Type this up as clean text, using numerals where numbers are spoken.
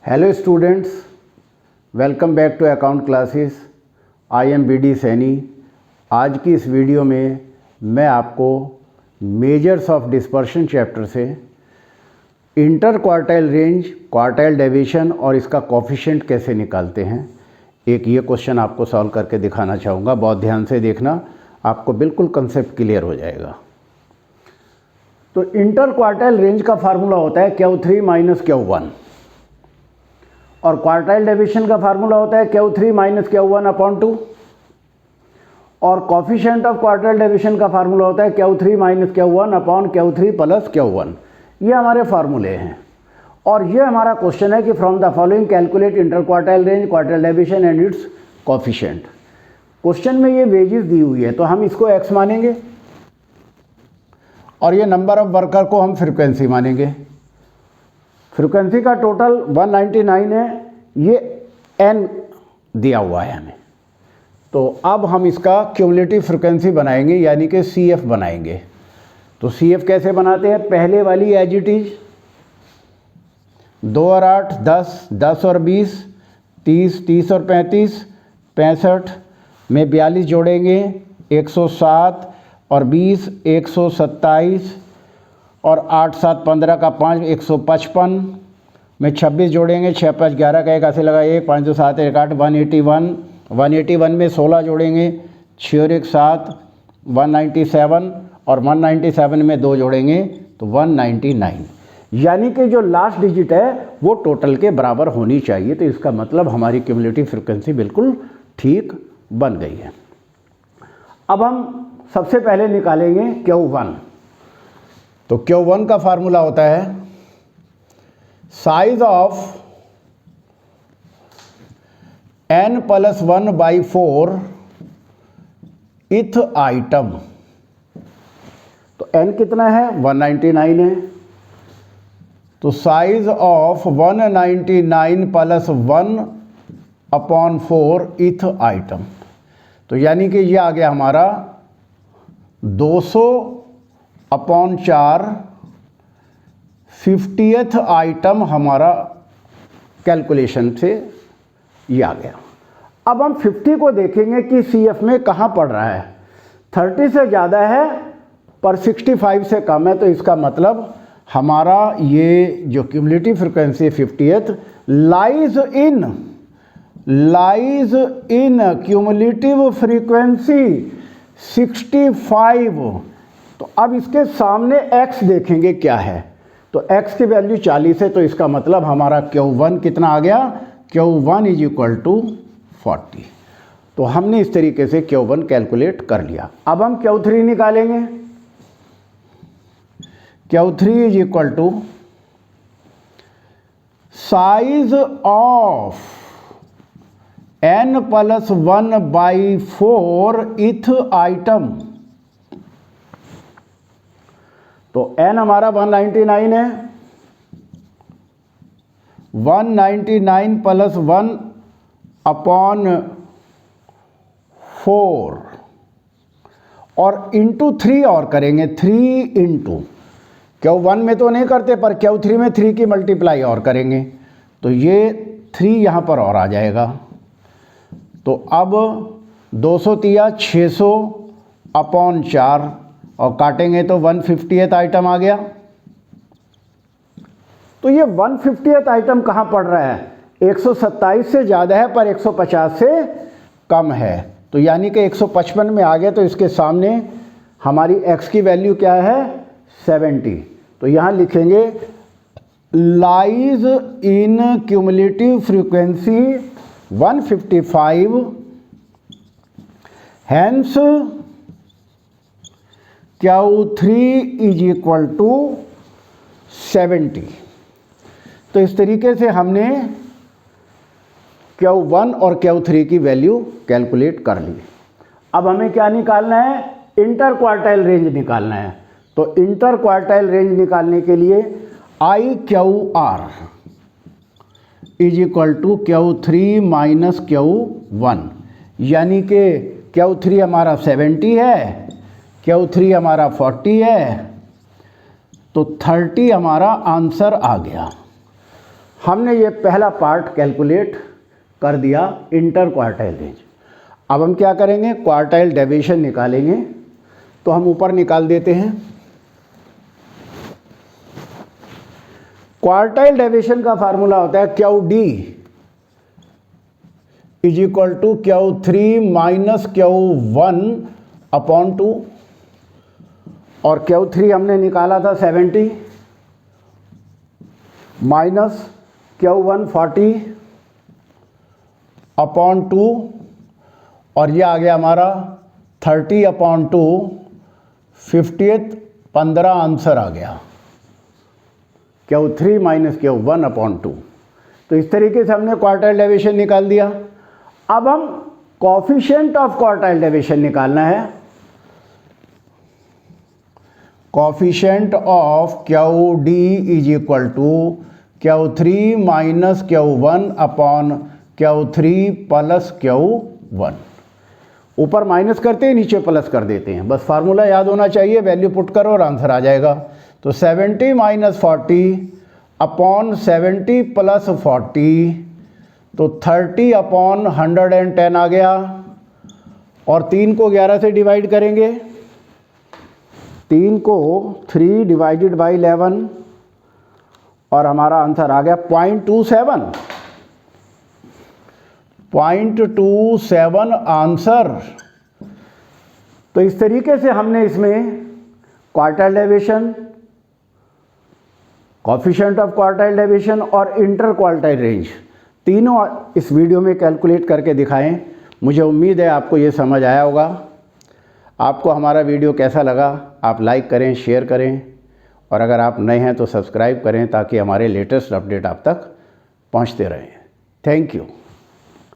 Hello students, welcome back to account classes. I am BD Saini. आज की इस video में मैं आपको मेजर्स ऑफ डिस्पर्शन चैप्टर से inter quartile range, quartile deviation और इसका कोफिशिएंट कैसे निकालते हैं, एक ये क्वेश्चन आपको सॉल्व करके दिखाना चाहूँगा। बहुत ध्यान से देखना, आपको बिल्कुल कंसेप्ट क्लियर हो जाएगा। तो इंटर क्वार्टाइल रेंज का फार्मूला होता है Q3 माइनस Q1 और क्वार्टाइल डेविएशन का फार्मूला होता है Q3 माइनस Q1 अपॉन 2 और कोफिशिएंट ऑफ क्वार्टाइल डेविएशन का फार्मूला होता है Q3 minus Q1 upon Q3 plus Q1। ये हमारे फार्मूले हैं और ये हमारा क्वेश्चन है कि from the following calculate inter quartile range, quartile deviation and it's coefficient. Question में ये वेजेस दी हुई है तो हम इसको x मानेंगे और ये नंबर ऑफ वर्कर को हम फ्रीक्वेंसी मानेंगे। फ्रीक्वेंसी का टोटल 199 है, ये n दिया हुआ है हमें। तो अब हम इसका क्यूमुलेटिव फ्रीक्वेंसी बनाएंगे, यानी कि CF बनाएंगे। तो CF कैसे बनाते हैं? पहले वाली एज इट इज 2 और 8 10, 10 और 20 30, 30 और 35 65 में 42 जोड़ेंगे 107 और 20 127 और 8 7 15 का 5 155 में 26 जोड़ेंगे 6 5 11 का 1 ऐसे लगा 1 5 2 7 1 8 181 में 16 जोड़ेंगे 6 और 1 7 197 और 197 में 2 जोड़ेंगे तो 199, यानी कि जो लास्ट डिजिट है वो टोटल के बराबर होनी चाहिए। तो इसका मतलब हमारी क्यूमुलेटिव फ्रीक्वेंसी बिल्कुल ठीक बन गई है। अब हम सबसे पहले निकालेंगे Q1। तो Q1 का फार्मूला होता है size of n plus 1/4 th item. तो n कितना है? 199 है। तो size of 199 plus 1/4 th item. तो यानी कि ये आ गया हमारा 200/4 50th आइटम हमारा कैलकुलेशन से ये आ गया। अब हम 50 को देखेंगे कि CF में कहाँ पड़ रहा है। 30 से ज़्यादा है पर 65 से कम है, तो इसका मतलब हमारा ये जो cumulative frequency 50th lies in cumulative frequency 65। तो अब इसके सामने x देखेंगे क्या है। तो x की वैल्यू 40 है, तो इसका मतलब हमारा Q1 कितना आ गया? Q1 is equal to 40। तो हमने इस तरीके से Q1 कैलकुलेट कर लिया। अब हम Q3 निकालेंगे। Q3 is equal to size of n plus 1/4 th item. तो n हमारा 199 है, 199 प्लस 1/4 और इंटू 3 और करेंगे, 3 इंटू Q1 में तो नहीं करते पर Q3 में 3 की मल्टीप्लाई और करेंगे तो ये 3 यहाँ पर और आ जाएगा। तो अब 200 तिया 600/4 और काटेंगे तो 150th आइटम आ गया। तो ये 150th आइटम कहाँ पड़ रहा है? 127 से ज़्यादा है पर 150 से कम है, तो यानी कि 155 में आ गया। तो इसके सामने हमारी x की वैल्यू क्या है? 70। तो यहाँ लिखेंगे lies in cumulative frequency 155, hence Q3 is equal to 70। तो इस तरीके से हमने Q1 और Q3 की वैल्यू कैलकुलेट कर ली। अब हमें क्या निकालना है? इंटर क्वार्टाइल रेंज निकालना है। तो इंटर क्वार्टाइल रेंज निकालने के लिए IQR is equal to Q3 minus Q1, यानी कि Q3 हमारा 70 है, Q3 हमारा 40 है, तो 30 हमारा आंसर आ गया। हमने ये पहला पार्ट कैलकुलेट कर दिया, इंटर क्वार्टाइल रेंज। अब हम क्या करेंगे, क्वार्टाइल डेविएशन निकालेंगे। तो हम ऊपर निकाल देते हैं। क्वार्टाइल डेविएशन का फार्मूला होता है Q D is equal to Q3 minus Q1 upon 2, और Q3 हमने निकाला था 70 माइनस Q1 40 अपॉन 2, और ये आ गया हमारा 30 अपॉन 2, 50th 15 आंसर आ गया Q3 माइनस Q1 अपॉन 2। तो इस तरीके से हमने क्वार्टाइल डेविएशन निकाल दिया। अब हम कोफिशिएंट ऑफ क्वार्टाइल डेविएशन निकालना है। Coefficient of Q D is equal to Q3 minus Q1 upon Q3 plus Q1। ऊपर माइनस करते हैं, नीचे प्लस कर देते हैं, बस फार्मूला याद होना चाहिए, वैल्यू पुट करो और आंसर आ जाएगा। तो 70 माइनस 40 अपॉन 70 प्लस 40, तो 30 अपॉन 110 आ गया, और 3 को 11 से डिवाइड करेंगे, 3 को 3 डिवाइडेड बाई 11, और हमारा आंसर आ गया 0.27 आंसर। तो इस तरीके से हमने इसमें quartile deviation, coefficient of quartile deviation और इंटर क्वार्टाइल रेंज तीनों इस वीडियो में कैलकुलेट करके दिखाएं। मुझे उम्मीद है आपको ये समझ आया होगा। आपको हमारा वीडियो कैसा लगा, आप लाइक करें, शेयर करें, और अगर आप नए हैं तो सब्सक्राइब करें ताकि हमारे लेटेस्ट अपडेट आप तक पहुंचते रहें। Thank you.